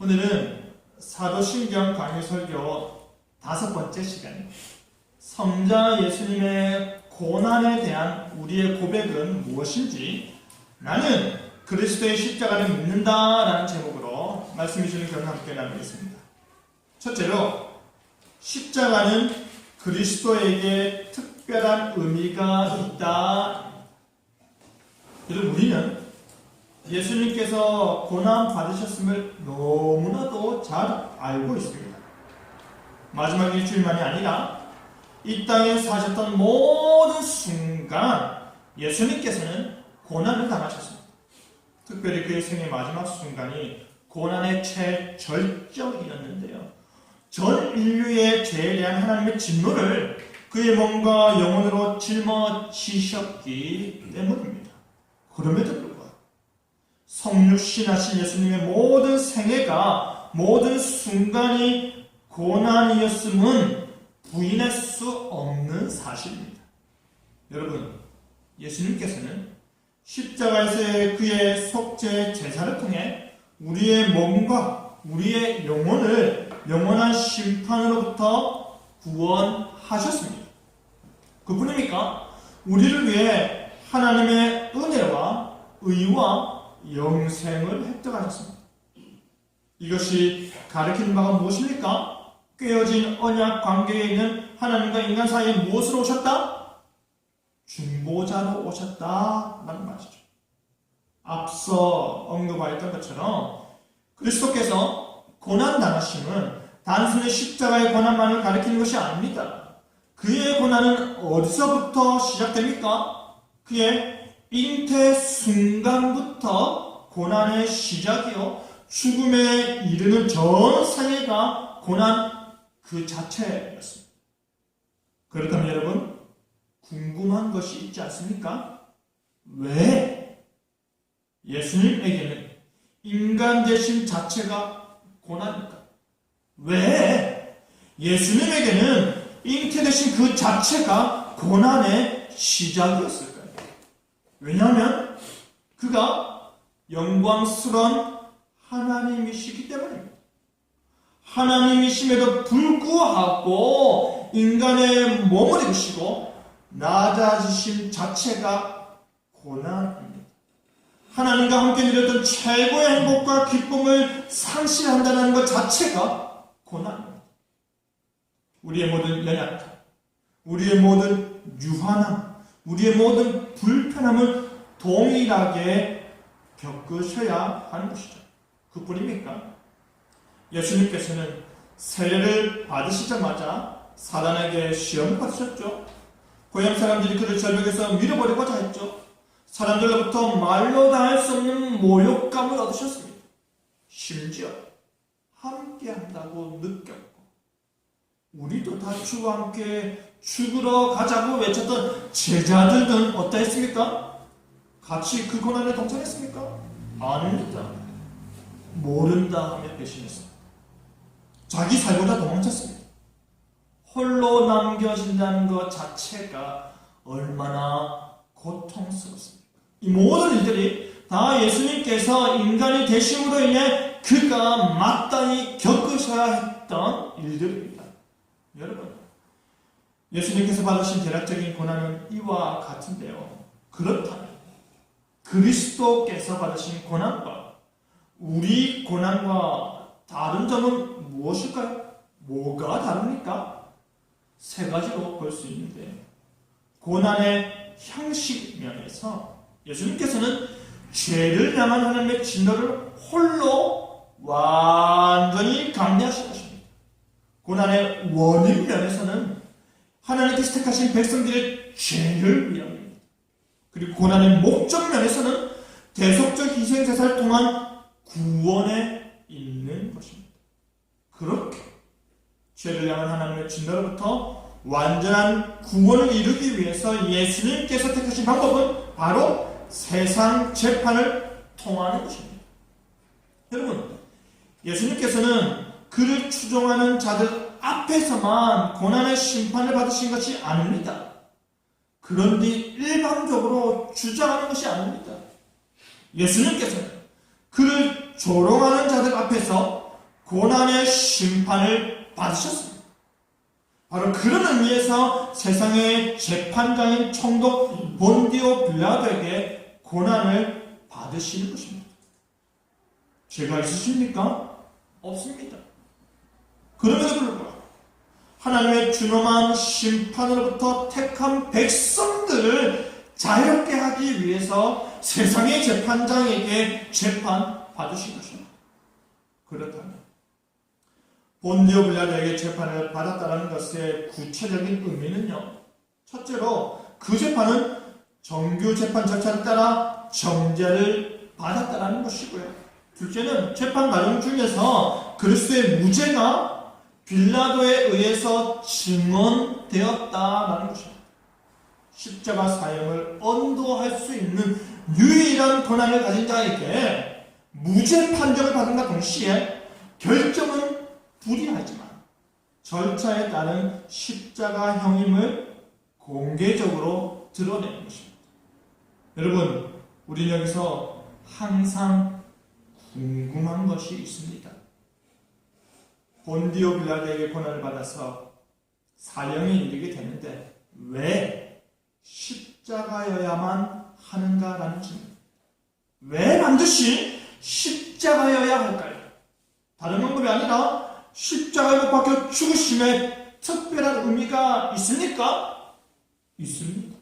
오늘은 사도신경 강의 설교 5번째 시간입니다. 성자 예수님의 고난에 대한 우리의 고백은 무엇인지, 나는 그리스도의 십자가를 믿는다 라는 제목으로 말씀해 주는 경을 함께 나누겠습니다. 첫째로, 십자가는 그리스도에게 특별한 의미가 있다. 여러분, 우리는 예수님께서 고난 받으셨음을 너무나도 잘 알고 있습니다. 마지막 일주일만이 아니라 이 땅에 사셨던 모든 순간 예수님께서는 고난을 당하셨습니다. 특별히 그의 생의 마지막 순간이 고난의 최절정이었는데요. 전 인류의 죄에 대한 하나님의 진노를 그의 몸과 영혼으로 짊어지셨기 때문입니다. 그럼에도 불구하고 성육신하신 예수님의 모든 생애가, 모든 순간이 고난이었음은 부인할 수 없는 사실입니다. 여러분, 예수님께서는 십자가에서의 그의 속죄 제사를 통해 우리의 몸과 우리의 영혼을 영원한 심판으로부터 구원하셨습니다. 그뿐입니까? 우리를 위해 하나님의 은혜와 의와 영생을 획득하셨습니다. 이것이 가르치는 바가 무엇입니까? 꿰어진 언약 관계에 있는 하나님과 인간 사이에 무엇으로 오셨다? 중보자로 오셨다라는 말이죠. 앞서 언급하였던 것처럼 그리스도께서 고난당하심은 단순히 십자가의 고난만을 가리키는 것이 아닙니다. 그의 고난은 어디서부터 시작됩니까? 그의 잉태 순간부터 고난의 시작이요, 죽음에 이르는 전 생애가 고난 그 자체였습니다. 그렇다면 여러분, 궁금한 것이 있지 않습니까? 왜 예수님에게는 인간 되심 자체가 고난입니까? 왜 예수님에게는 잉태 되신 그 자체가 고난의 시작이었을까요? 왜냐하면 그가 영광스러운 하나님이시기 때문입니다. 하나님이심에도 불구하고 인간의 몸을 입으시고 낮아지심 자체가 고난입니다. 하나님과 함께 누렸던 최고의 행복과 기쁨을 상실한다는 것 자체가 고난입니다. 우리의 모든 연약함, 우리의 모든 유한함, 우리의 모든 불편함을 동일하게 겪으셔야 하는 것이죠. 그뿐입니까? 예수님께서는 세례를 받으시자마자 사단에게 시험을 받으셨죠. 고향 사람들이 그를 절벽에서 밀어버리고자 했죠. 사람들로부터 말로 다 할 수 없는 모욕감을 얻으셨습니다. 심지어 함께한다고 느꼈고, 우리도 다 주와 함께 죽으러 가자고 외쳤던 제자들은 어떠했습니까? 같이 그 고난에 동참했습니까? 아닙니다. 모른다 하며 배신했습니다. 자기 살고자 도망쳤습니다. 홀로 남겨진다는 것 자체가 얼마나 고통스럽습니까? 이 모든 일들이 다 예수님께서 인간이 되심으로 인해 그가 마땅히 겪으셔야 했던 일들입니다. 여러분, 예수님께서 받으신 대략적인 고난은 이와 같은데요. 그렇다면 그리스도께서 받으신 고난과 우리 고난과 다른 점은 무엇일까요? 뭐가 다릅니까? 세 가지로 볼 수 있는데, 고난의 형식 면에서 예수님께서는 죄를 향한 하나님의 진노를 홀로 완전히 감내하신 것입니다. 고난의 원인 면에서는 하나님께서 택하신 백성들의 죄를 위함입니다. 그리고 고난의 목적 면에서는 대속적 희생제사를 통한 구원에 있는 것입니다. 그렇게 죄를 향한 하나님의 진노로부터 완전한 구원을 이루기 위해서 예수님께서 택하신 방법은 바로 세상 재판을 통하는 것입니다. 여러분, 예수님께서는 그를 추종하는 자들 앞에서만 고난의 심판을 받으신 것이 아닙니다. 그런데 일방적으로 주장하는 것이 아닙니다. 예수님께서는 그를 조롱하는 자들 앞에서 고난의 심판을 받으셨습니다. 바로 그런 의미에서 세상의 재판장인 총독 본디오 빌라도에게 고난을 받으시는 것입니다. 죄가 있으십니까? 없습니다. 그럼에도 불구하고 하나님의 준엄한 심판으로부터 택한 백성들을 자유롭게 하기 위해서 세상의 재판장에게 재판 받으신 것입니다. 그렇다면 본디오 빌라도에게 재판을 받았다는 것의 구체적인 의미는요, 첫째로 그 재판은 정규 재판 절차를 따라 정죄를 받았다는 것이고요, 둘째는 재판 과정 중에서 그리스도의 무죄가 빌라도에 의해서 증언되었다는 것입니다. 십자가 사형을 언도할 수 있는 유일한 권한을 가진 자에게 무죄 판정을 받은과 동시에 결정은 불이하지만 절차에 따른 십자가형임을 공개적으로 드러내는 것입니다. 여러분, 우리는 여기서 항상 궁금한 것이 있습니다. 본디오 빌라도에게 고난을 받아서 사형에 이르게 되는데 왜 십자가여야만 하는가라는 질문. 왜 반드시 십자가여야 할까요? 다른 방법이 아니라 십자가에 못 박혀 죽으심에 특별한 의미가 있습니까? 있습니다.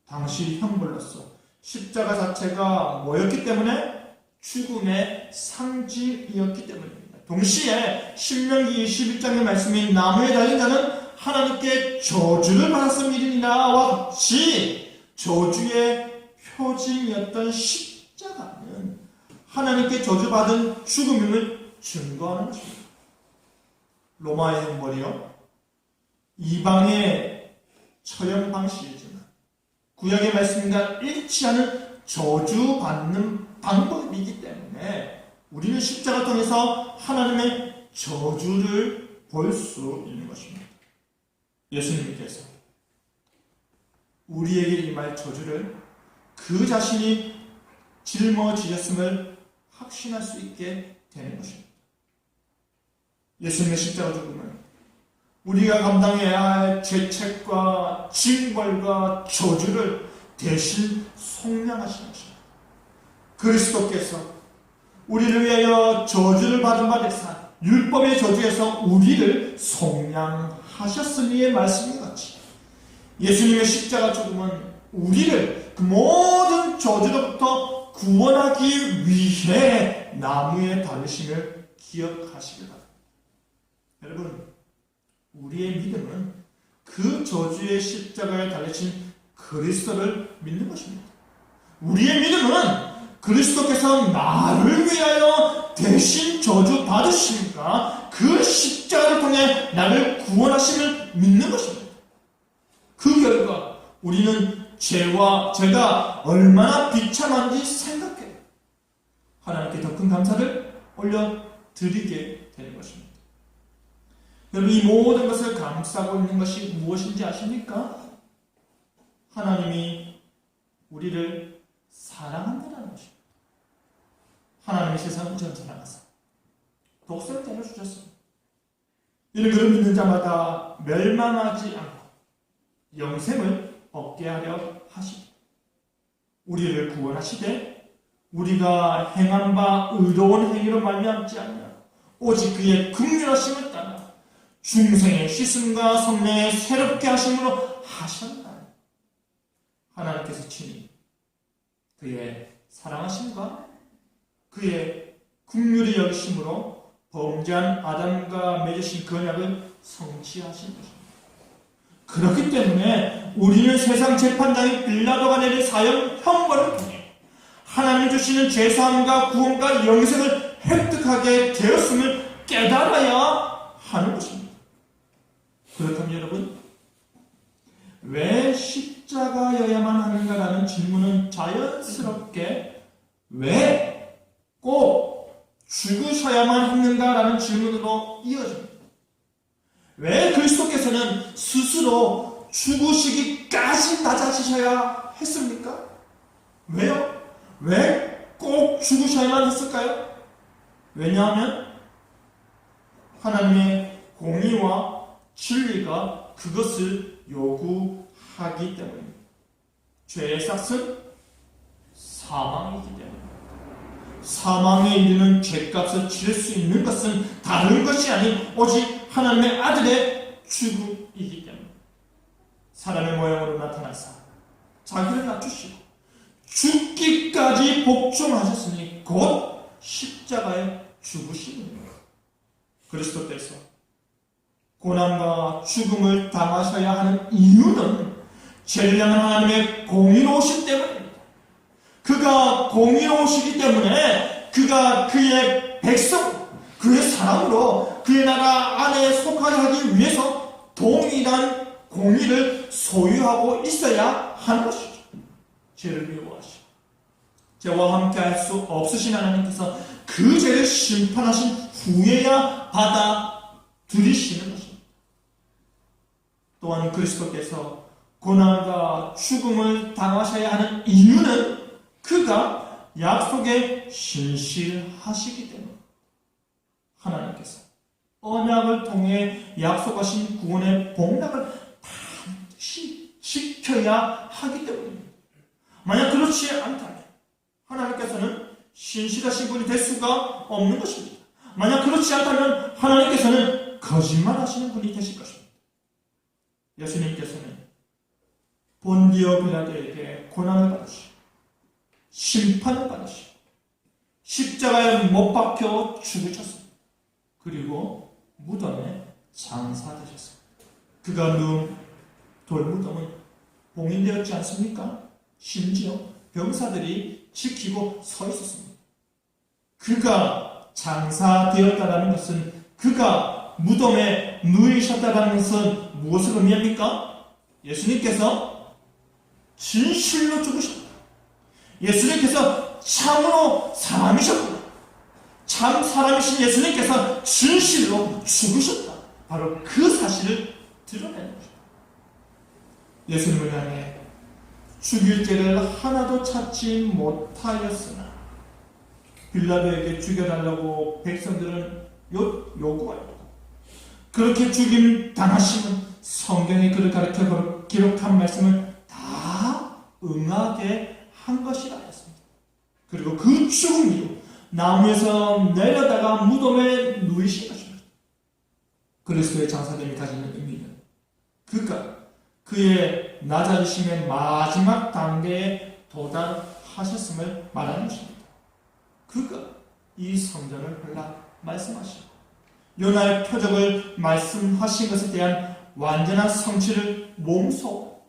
당시 형벌로서 십자가 자체가 뭐였기 때문에? 죽음의 상징이었기 때문입니다. 동시에 신명기 21장의 말씀인 나무에 달린 자는 하나님께 저주를 받았음이니라와 같이 저주의 표징이었던 십자가는 하나님께 저주받은 죽음임을 증거하는 것입니다. 로마의 형벌이요, 이방의 처형 방식이지만 구약의 말씀과 일치하는 저주받는 방법이기 때문에 우리는 십자가를 통해서 하나님의 저주를 볼 수 있는 것입니다. 예수님께서 우리에게 임할 저주를 그 자신이 짊어지셨음을 확신할 수 있게 되는 것입니다. 예수님의 십자가 죽음은 우리가 감당해야 할 죄책과 징벌과 저주를 대신 속량하신 것입니다. 그리스도께서 우리를 위하여 저주를 받은 바 되사 율법의 저주에서 우리를 속량하셨으니의 말씀인 같이 예수님의 십자가 죽음은 우리를 그 모든 저주로부터 구원하기 위해 나무에 달리심을 기억하시기 바랍니다. 여러분, 우리의 믿음은 그 저주의 십자가에 달리신 그리스도를 믿는 것입니다. 우리의 믿음은 그리스도께서 나를 위하여 대신 저주 받으시니까 그 십자가를 통해 나를 구원하심을 믿는 것입니다. 그 결과 우리는 죄가 얼마나 비참한지 생각해 하나님께 더 큰 감사를 올려드리게 되는 것입니다. 여러분, 이 모든 것을 감싸고 있는 것이 무엇인지 아십니까? 하나님이 우리를 사랑한다는 것입니다. 하나님이 세상을 전 사랑하사 독생자를 주셨습니다. 이를 그를 믿는 자마다 멸망하지 않고 영생을 얻게 하려 하시고 우리를 구원하시되 우리가 행한 바 의로운 행위로 말미암지 않냐 오직 그의 긍휼하심을 따라 중생의 씻음과 성령의 새롭게 하심으로 하셨나니 하나님께서 친히 그의 사랑하심과 그의 긍휼히 여기심으로 범죄한 아담과 맺으신 그 언약을 성취하신 것입니다. 그렇기 때문에 우리는 세상 재판장인 빌라도가 내린 사형 형벌을 통해 하나님 주시는 죄사함과 구원과 영생을 획득하게 되었음을 깨달아야 하는 것입니다. 그렇다면 여러분, 왜 십자가여야만 하는가라는 질문은 자연스럽게 왜 꼭 죽으셔야만 했는가라는 질문으로 이어집니다. 왜 그리스도께서는 스스로 죽으시기까지 낮아지셔야 했습니까? 왜요? 왜 꼭 죽으셔야만 했을까요? 왜냐하면 하나님의 공의와 진리가 그것을 요구하기 때문입니다. 죄의 삭은 사망이기 때문입니다. 사망에 이르는 죄값을 치를 수 있는 것은 다른 것이 아닌 오직 하나님의 아들의 죽음이기 때문입니다. 사람의 모양으로 나타나사 자기를 낮추시고 죽기까지 복종하셨으니 곧 십자가에 죽으시는 그리스도께서 고난과 죽음을 당하셔야 하는 이유는 죄를 향한 하나님의 공의로우시기 때문입니다. 그가 공의로우시기 때문에 그가 그의 백성, 그의 사람으로 그의 나라 안에 속하게 하기 위해서 동일한 공의를 소유하고 있어야 하는 것이죠. 죄를 미워하시고 죄와 함께 할 수 없으신 하나님께서 그 죄를 심판하신 후에야 받아들이시는 것입니다. 또한 그리스도께서 고난과 죽음을 당하셔야 하는 이유는 그가 약속에 신실하시기 때문입니다. 하나님께서 언약을 통해 약속하신 구원의 복락을 반드시 지켜야 하기 때문입니다. 만약 그렇지 않다면 하나님께서는 신실하신 분이 될 수가 없는 것입니다. 만약 그렇지 않다면 하나님께서는 거짓말하시는 분이 되실 것입니다. 예수님께서는 본디오 빌라도에게 고난을 받으시고 심판을 받으시고 십자가에 못 박혀 죽으셨습니다. 그리고 무덤에 장사되셨습니다. 그가 누운 돌무덤은 봉인되었지 않습니까? 심지어 병사들이 지키고 서 있었습니다. 그가 장사되었다는 것은, 그가 무덤에 누이셨다는 것은 무엇을 의미합니까? 예수님께서 진실로 죽으셨다. 예수님께서 참으로 사람이셨구나. 참 사람이신 예수님께서 진실로 죽으셨다. 바로 그 사실을 드러내는 것입니다. 예수님을 향해 죽일 죄를 하나도 찾지 못하였으나 빌라도에게 죽여달라고 백성들은 요구하였고, 그렇게 죽임 당하심은 성경에 그를 가르쳐 기록한 말씀을 다 응하게 한 것이라 했습니다. 그리고 그 죽음 이후 나무에서 내려다가 무덤에 누이신 것입니다. 그리스도의 장사됨이 가지는 의미는 그가 그의 낮아지심의 마지막 단계에 도달하셨음을 말하는 것입니다. 그가 이 성전을 헐라 말씀하시고 요나의 표적을 말씀하신 것에 대한 완전한 성취를 몸소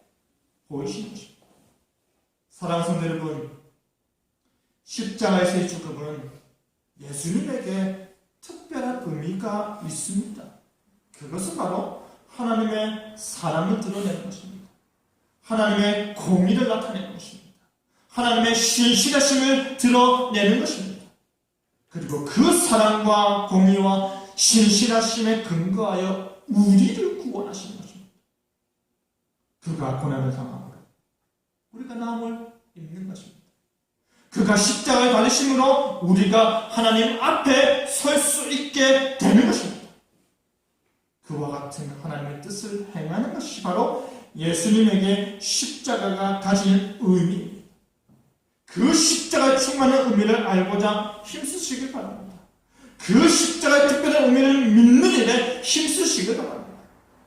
보이신 것입니다. 사랑하는 성도 여러분, 십자가에서의 죽음은 예수님에게 특별한 의미가 있습니다. 그것은 바로 하나님의 사랑을 드러내는 것입니다. 하나님의 공의를 나타내는 것입니다. 하나님의 신실하심을 드러내는 것입니다. 그리고 그 사랑과 공의와 신실하심에 근거하여 우리를 구원하시는 것입니다. 그가 고난을 당하고 우리가 나음을 입는 것입니다. 그가 십자가에 달리심으로 우리가 하나님 앞에 설 수 있게 되는 것입니다. 그와 같은 하나님의 뜻을 행하는 것이 바로 예수님에게 십자가가 가지는 의미입니다. 그 십자가의 충만한 의미를 알고자 힘쓰시길 바랍니다. 그 십자가의 특별한 의미를 믿는 일에 힘쓰시길 바랍니다.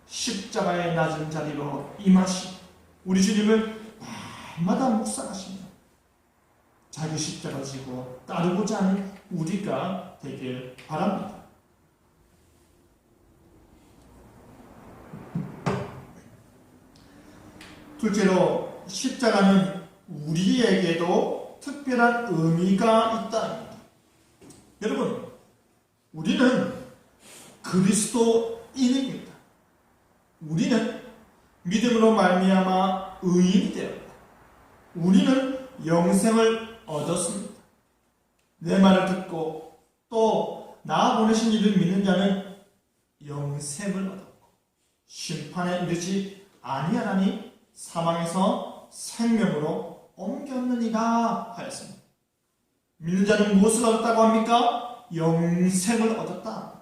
십자가의 낮은 자리로 임하시 우리 주님을 날마다 묵상하시며 자기 십자가 지고 따르고자 하는 우리가 되길 바랍니다. 둘째로, 십자가는 우리에게도 특별한 의미가 있다. 여러분, 우리는 그리스도인입니다. 우리는 믿음으로 말미암아 의인이 되었다. 우리는 영생을 얻었습니다. 내 말을 듣고 또 나 보내신 이를 믿는 자는 영생을 얻었고 심판에 이르지 아니하나니 사망에서 생명으로 옮겼느니라 하였습니다. 믿는 자는 무엇을 얻었다고 합니까? 영생을 얻었다.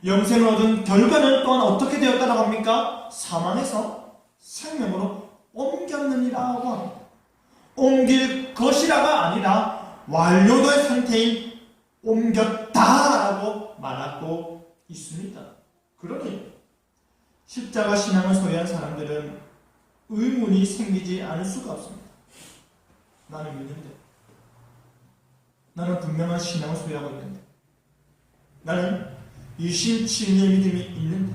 영생을 얻은 결과는 또한 어떻게 되었다고 합니까? 사망에서 생명으로 옮겼느니라고 합니다. 옮길 것이라가 아니라 완료된 상태인 옮겼다라고 말하고 있습니다. 그러니 십자가 신앙을 소유한 사람들은 의문이 생기지 않을 수가 없습니다. 나는 믿는데, 나는 분명한 신앙을 소유하고 있는데, 나는 이심치의 믿음이 있는데,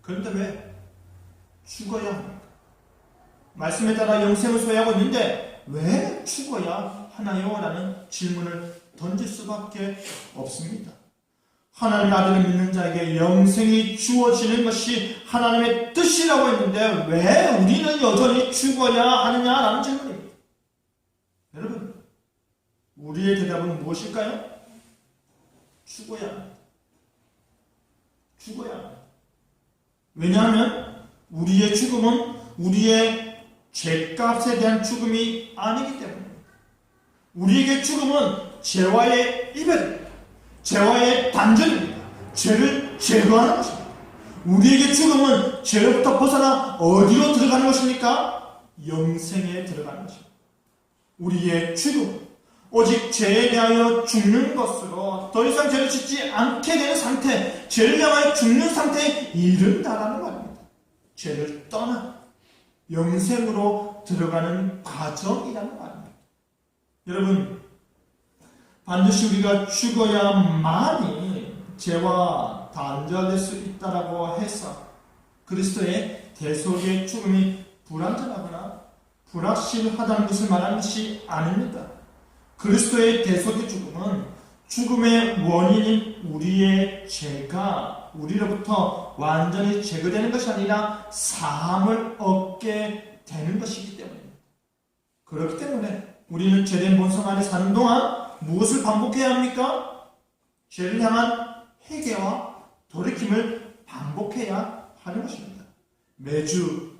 그런데 왜 죽어야 합니까? 말씀에 따라 영생을 소유하고 있는데 왜 죽어야 하나요? 라는 질문을 던질 수밖에 없습니다. 하나님의 아들을 믿는 자에게 영생이 주어지는 것이 하나님의 뜻이라고 했는데 왜 우리는 여전히 죽어야 하느냐라는 질문입니다. 여러분, 우리의 대답은 무엇일까요? 죽어야 합니다. 죽어야 합니다. 왜냐하면 우리의 죽음은 우리의 죄값에 대한 죽음이 아니기 때문입니다. 우리에게 죽음은 죄와의 이별입니다. 죄와의 단절입니다. 죄를 제거하는 것입니다. 우리에게 죽음은 죄로부터 벗어나 어디로 들어가는 것입니까? 영생에 들어가는 것입니다. 우리의 죽음은 오직 죄에 대하여 죽는 것으로 더 이상 죄를 짓지 않게 되는 상태, 죄를 향하여 죽는 상태에 이른다라는 말입니다. 죄를 떠나 영생으로 들어가는 과정이라는 말입니다. 여러분, 반드시 우리가 죽어야만이 죄와 단절될 수 있다라고 해서 그리스도의 대속의 죽음이 불완전하거나 불확실하다는 것을 말하는 것이 아닙니다. 그리스도의 대속의 죽음은 죽음의 원인인 우리의 죄가 우리로부터 완전히 제거되는 것이 아니라 사함을 얻게 되는 것이기 때문입니다. 그렇기 때문에 우리는 죄된 본성 안에 사는 동안 무엇을 반복해야 합니까? 죄를 향한 회개와 돌이킴을 반복해야 하는 것입니다. 매주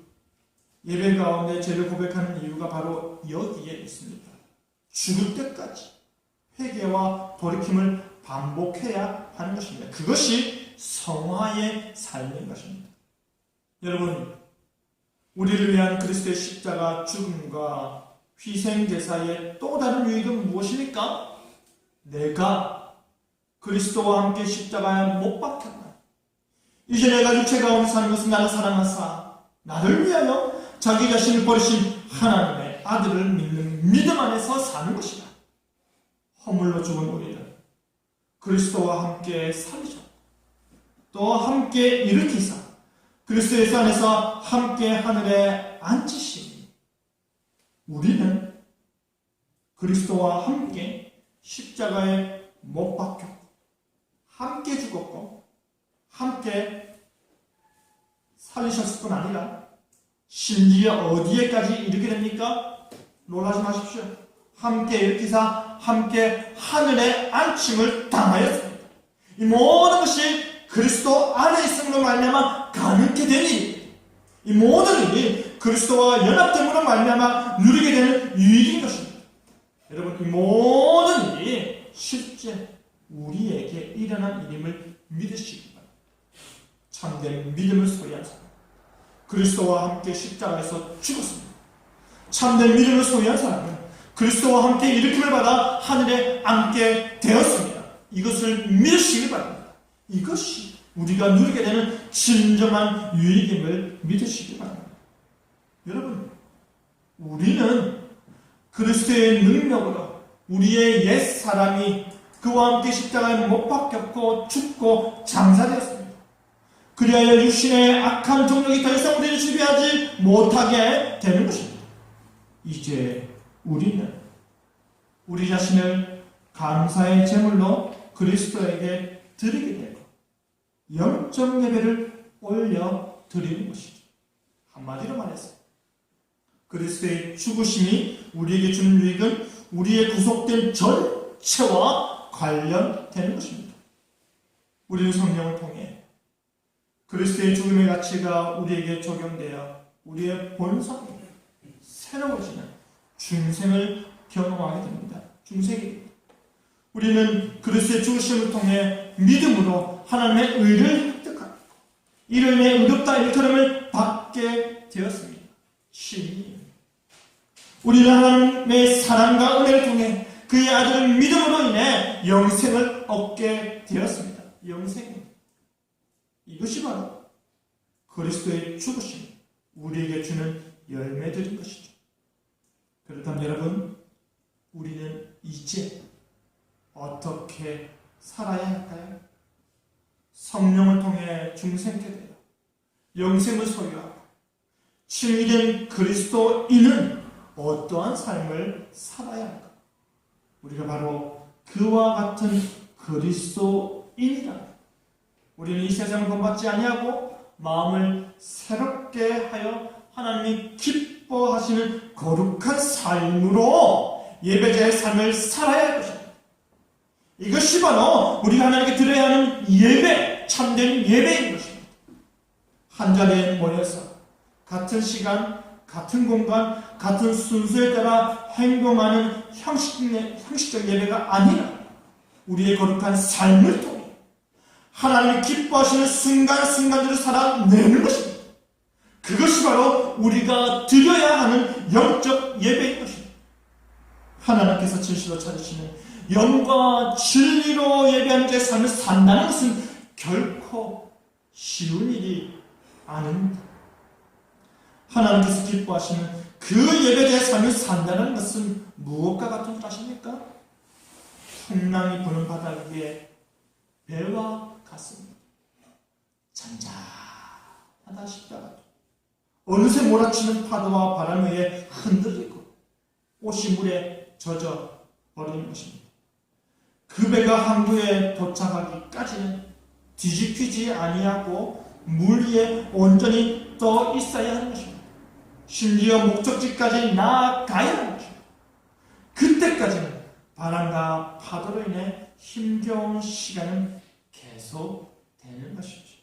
예배 가운데 죄를 고백하는 이유가 바로 여기에 있습니다. 죽을 때까지 회개와 돌이킴을 반복해야 하는 것입니다. 그것이 성화의 삶인 것입니다. 여러분, 우리를 위한 그리스도의 십자가 죽음과 희생제사의 또 다른 유익은 무엇입니까? 내가 그리스도와 함께 십자가에 못 박혔다. 이제 내가 육체 가운데 사는 것은 나를 사랑하사 나를 위하여 자기 자신을 버리신 하나님의 아들을 믿는 믿음 안에서 사는 것이다. 허물로 죽은 우리를 그리스도와 함께 살리셨다. 또 함께 일으키사 그리스도 예수 안에서 함께 하늘에 앉히시니 우리는 그리스도와 함께 십자가에 못 박혔고 함께 죽었고 함께 살리셨을 뿐 아니라 심지어 어디에까지 이르게 됩니까? 놀라지 마십시오. 함께 일으키사 함께 하늘에 안침을 당하였습니다. 이 모든 것이 그리스도 안에 있음으로 말미암아 가능케 된 일입니다. 이 모든 일이 그리스도와 연합됨으로 말미암아 누리게 되는 유익인 것입니다. 여러분, 이 모든 일이 실제 우리에게 일어난 일임을 믿으시기 바랍니다. 참된 믿음을 소유한 사람, 그리스도와 함께 십자가에서 죽었습니다. 참된 믿음을 소유한 사람은 그리스도와 함께 일으킴을 받아 하늘에 앉게 되었습니다. 이것을 믿으시기 바랍니다. 이것이 우리가 누리게 되는 진정한 유익임을 믿으시기 바랍니다. 여러분, 우리는 그리스도의 능력으로 우리의 옛 사람이 그와 함께 십자가에 못 박혔고 죽고 장사되었습니다. 그리하여 육신의 악한 정력이 더 이상 우리를 지배하지 못하게 되는 것입니다. 이제 우리는 우리 자신을 감사의 제물로 그리스도에게 드리게 되고 영적 예배를 올려 드리는 것이죠. 한마디로 말해서 그리스도의 죽으심이 우리에게 주는 유익은 우리의 구속된 전체와 관련되는 것입니다. 우리는 성령을 통해 그리스도의 죽음의 가치가 우리에게 적용되어 우리의 본성이 새로워지는 중생을 경험하게 됩니다. 중생입니다. 우리는 그리스도의 죽으심을 통해 믿음으로 하나님의 의를 획득하고 이로 인해 의롭다 일컬음을 받게 되었습니다. 우리는 하나님의 사랑과 은혜를 통해 그의 아들을 믿음으로 인해 영생을 얻게 되었습니다. 영생입니다. 이것이 바로 그리스도의 죽으심, 우리에게 주는 열매들인 것이죠. 그렇다면 여러분, 우리는 이제 어떻게 살아야 할까요? 성령을 통해 중생케 되어 영생을 소유하고 친밀된 그리스도인은 어떠한 삶을 살아야 할까? 우리가 바로 그와 같은 그리스도인이라. 우리는 이 세상을 본받지 아니하고 마음을 새롭게 하여 하나님이 기뻐하시는 거룩한 삶으로 예배자의 삶을 살아야 할 것입니다. 이것이 바로 우리가 하나님께 드려야 하는 예배, 참된 예배인 것입니다. 한 자리에 모여서 같은 시간, 같은 공간, 같은 순서에 따라 행동하는 형식적 예배가 아니라 우리의 거룩한 삶을 통해 하나님이 기뻐하시는 순간순간들을 살아내는 것입니다. 그것이 바로 우리가 드려야 하는 영적 예배인 것입니다. 하나님께서 진실로 찾으시는 영과 진리로 예배하는 자의 삶을 산다는 것은 결코 쉬운 일이 아닙니다. 하나님께서 기뻐하시는 그 예배자의 삶을 산다는 것은 무엇과 같은 줄 아십니까? 풍랑이 부는 바다 위에 배와 같습니다. 잔잔하다 싶다가도 어느새 몰아치는 파도와 바람 위에 흔들리고 옷이 물에 젖어 버리는 것입니다. 그 배가 항구에 도착하기까지는 뒤집히지 아니하고 물 위에 온전히 떠 있어야 하는 것입니다. 심지어 목적지까지 나아가야 하는 것입니다. 그때까지는 바람과 파도로 인해 힘겨운 시간은 계속되는 것이죠.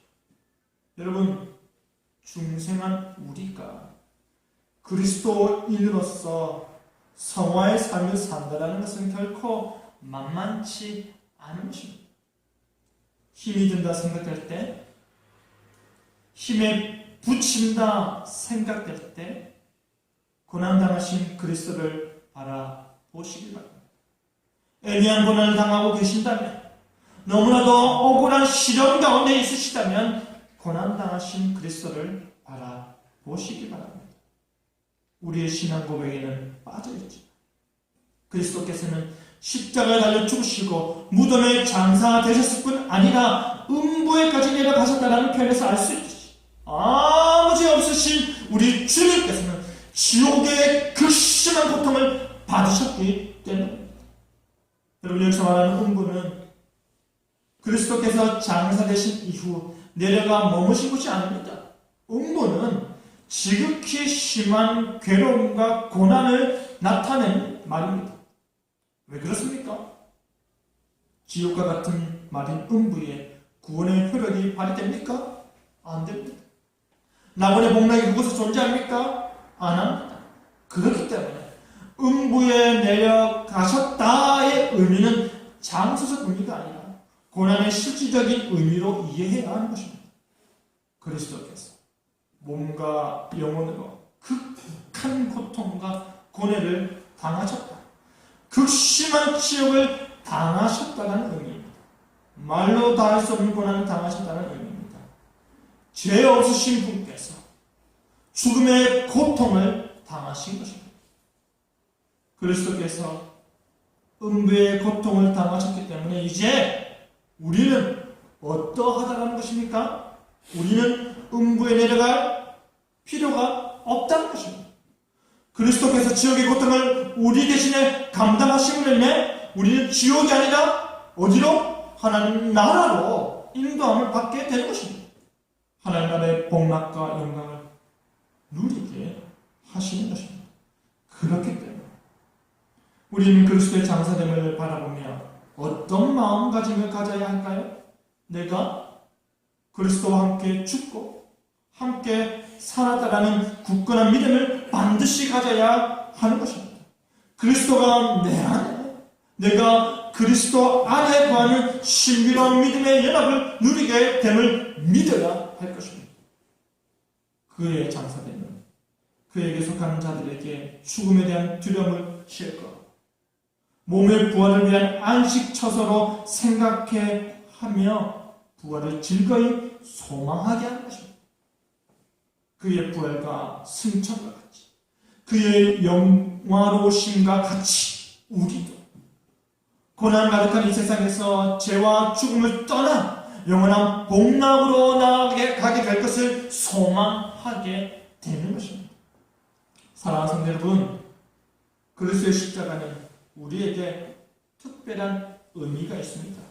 여러분, 중생한 우리가 그리스도인으로서 성화의 삶을 산다는 것은 결코 만만치 않은 것입니다. 힘이 든다 생각될 때, 힘에 부친다 생각될 때 고난당하신 그리스도를 바라보시기 바랍니다. 애매한 고난을 당하고 계신다면, 너무나도 억울한 시련 가운데 있으시다면 고난당하신 그리스도를 바라보시기 바랍니다. 우리의 신앙 고백에는 빠져있지. 그리스도께서는 십자가에 달려 죽으시고 무덤에 장사되셨을 뿐 아니라 음부에까지 내려가셨다는 표현에서 알 수 있지. 아무 죄 없으신 우리 주님께서는 지옥의 극심한 고통을 받으셨기 때문입니다. 여러분, 여기서 말하는 음부는 그리스도께서 장사되신 이후 내려가 머무신 곳이 아닙니다. 음부는 지극히 심한 괴로움과 고난을 나타내는 말입니다. 왜 그렇습니까? 지옥과 같은 말인 음부에 구원의 효력이 발휘됩니까? 안 됩니다. 낙원의 복락이 그곳에 존재합니까? 안 합니다. 그렇기 때문에 음부에 내려가셨다의 의미는 장소적 의미가 아니라 고난의 실질적인 의미로 이해해야 하는 것입니다. 그리스도께서 몸과 영혼으로 극한 고통과 고뇌를 당하셨다. 극심한 지옥을 당하셨다는 의미입니다. 말로 다할 수 없는 고난을 당하셨다는 의미입니다. 죄 없으신 분께서 죽음의 고통을 당하신 것입니다. 그리스도께서 음부의 고통을 당하셨기 때문에 이제 우리는 어떠하다는 것입니까? 우리는 음부에 내려갈 필요가 없다는 것입니다. 그리스도께서 지옥의 고통을 우리 대신에 감당하심으로 인해 우리는 지옥이 아니라 어디로? 하나님 나라로 인도함을 받게 되는 것입니다. 하나님 나라의 복락과 영광을 누리게 하시는 것입니다. 그렇기 때문에 우리는 그리스도의 장사됨을 바라보며 어떤 마음가짐을 가져야 할까요? 내가 그리스도와 함께 죽고 함께 살았다라는 굳건한 믿음을 반드시 가져야 하는 것입니다. 그리스도가 내 안에, 내가 그리스도 안에 거하는 신비로운 믿음의 연합을 누리게 됨을 믿어야 할 것입니다. 그의 장사되면 그에게 속한 자들에게 죽음에 대한 두려움을 쉴까, 몸의 부활을 위한 안식 처소로 생각해 하며 부활을 즐거이 소망하게 하는 것입니다. 그의 부활과 승천과 같이, 그의 영화로우심과 같이 우리도 고난 가득한 이 세상에서 죄와 죽음을 떠나 영원한 복락으로 나아가게 될 것을 소망하게 되는 것입니다. 사랑하는 성도 여러분, 그리스도의 십자가는 우리에게 특별한 의미가 있습니다.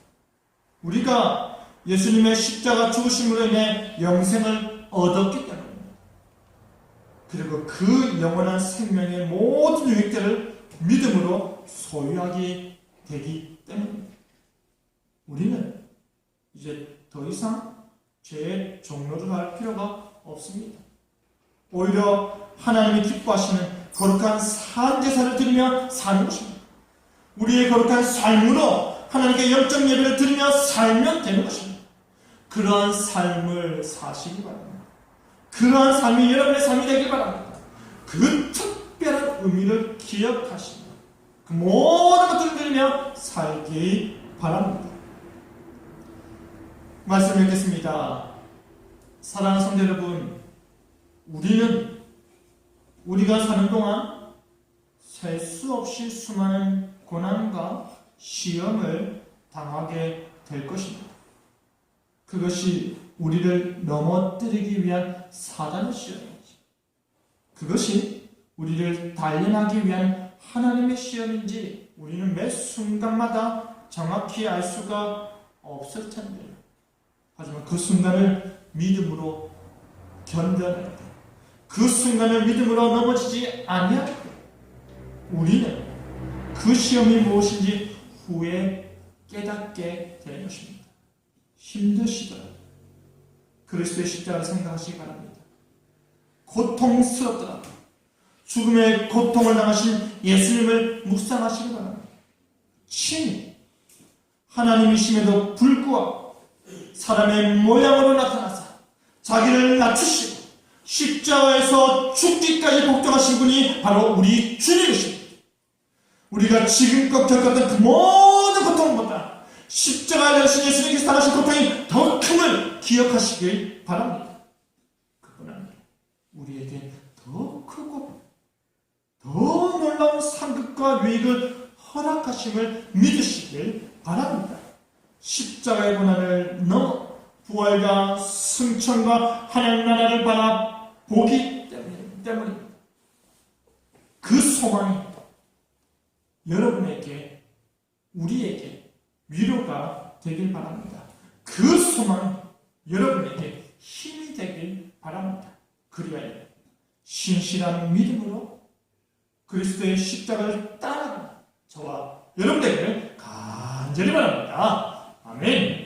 우리가 예수님의 십자가 죽으심으로 인해 영생을 얻었기 때문입니다. 그리고 그 영원한 생명의 모든 유익들을 믿음으로 소유하게 되기 때문입니다. 우리는 이제 더 이상 죄의 종로를 할 필요가 없습니다. 오히려 하나님이 기뻐하시는 거룩한 산제사를 드리며 사는 것입니다. 우리의 거룩한 삶으로 하나님께 영적 예배를 드리며 살면 되는 것입니다. 그러한 삶을 사시기 바랍니다. 그러한 삶이 여러분의 삶이 되길 바랍니다. 그 특별한 의미를 기억하시며 그 모든 것들을 드리며 살기 바랍니다. 말씀 읽겠습니다. 사랑하는 성도 여러분, 우리는 우리가 사는 동안 셀 수 없이 수많은 고난과 시험을 당하게 될 것입니다. 그것이 우리를 넘어뜨리기 위한 사단의 시험인지, 그것이 우리를 단련하기 위한 하나님의 시험인지 우리는 매 순간마다 정확히 알 수가 없을 텐데요. 하지만 그 순간을 믿음으로 견뎌낼 때, 그 순간을 믿음으로 넘어지지 아니할 때, 우리는 그 시험이 무엇인지 후에 깨닫게 될 것입니다. 힘드시더라도 그리스도의 십자가를 생각하시기 바랍니다. 고통스럽더라도 죽음의 고통을 당하신 예수님을 묵상하시기 바랍니다. 친히 하나님이심에도 불구하고 사람의 모양으로 나타나사 자기를 낮추시고 십자가에서 죽기까지 복종하신 분이 바로 우리 주님이십니다. 우리가 지금껏 겪었던 그 모든 고통보다 십자가에 달리신 예수님께서 당하신 고통이 더 큼을 기억하시길 바랍니다. 그뿐 아니라 우리에게 더 크고 더 놀라운 상급과 유익을 허락하심을 믿으시길 바랍니다. 십자가의 고난을 넘어 부활과 승천과 하나님 나라를 바라보기 때문입니다. 그 소망이 여러분에게, 우리에게 위로가 되길 바랍니다. 그 소망이 여러분에게 힘이 되길 바랍니다. 그리하여 신실한 믿음으로 그리스도의 십자가를 따라가는 저와 여러분 되기를 간절히 바랍니다. 아멘.